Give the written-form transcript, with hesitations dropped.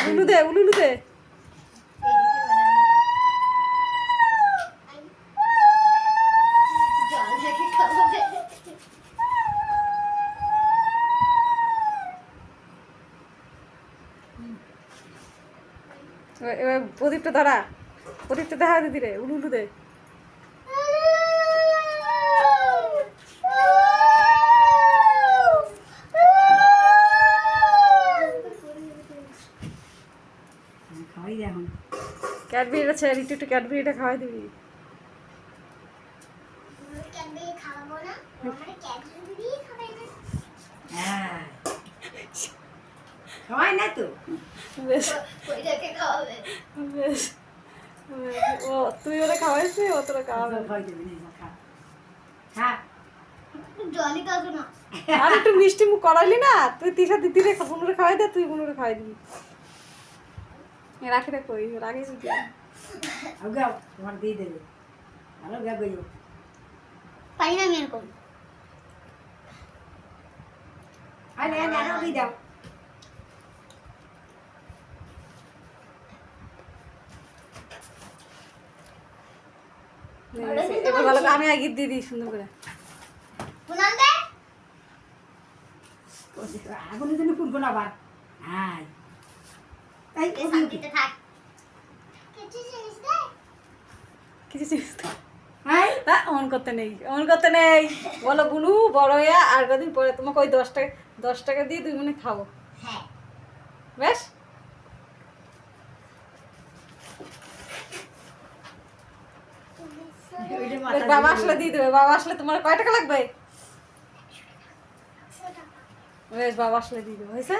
উলুলু দে উলুলু দে। এবার প্রদীপটা ধরা, প্রদীপটা দেখা দিদি রে, উলুলু দে। খাওয়াই দে এখন। ক্যাডবেরিটা ছেড়ে একটু একটু ক্যাডবেরিটা খাওয়াই দিবি। হ্যাঁ খাওয়াই না তো। বেশ বেশ, ও তুই ওরা খাওয়াইছিস, ও তোরা খাওয়াবে। খাওয়াই দেবে না, খা খা। আর একটু মিষ্টি মুখ করাইলি না, তুই তিসা দিদি রে বুনুরে খাওয়াই দে, তুই বুনুরে খাওয়াই দিবি। রাখি রে কই রাখি দিদি। গাও তোমার দিয়ে দেবে, ভালো গা গইও। পারি না আমি এরকম। আরে আরো দিয়ে দাও। এবার ভালো করে আমি আগে দিয়ে দিই সুন্দর করে। আগুনের জন্য ফুটবো না আবার। হ্যাঁ তাই কিছু চিনিস তো? হ্যাঁ অন করতে নেই, অন করতে নেই। বলো বুনু বড় হইয়া আর কদিন পরে তোমাকে ওই 10 টাকা দিয়ে 2 মিনিট খাবো। হ্যাঁ বেশ বাবা আসলে দিয়ে দেবে, বাবা আসলে তোমার কয় টাকা লাগবে? বেশ বাবা আসলে দিয়ে দেবে, হয়েছে।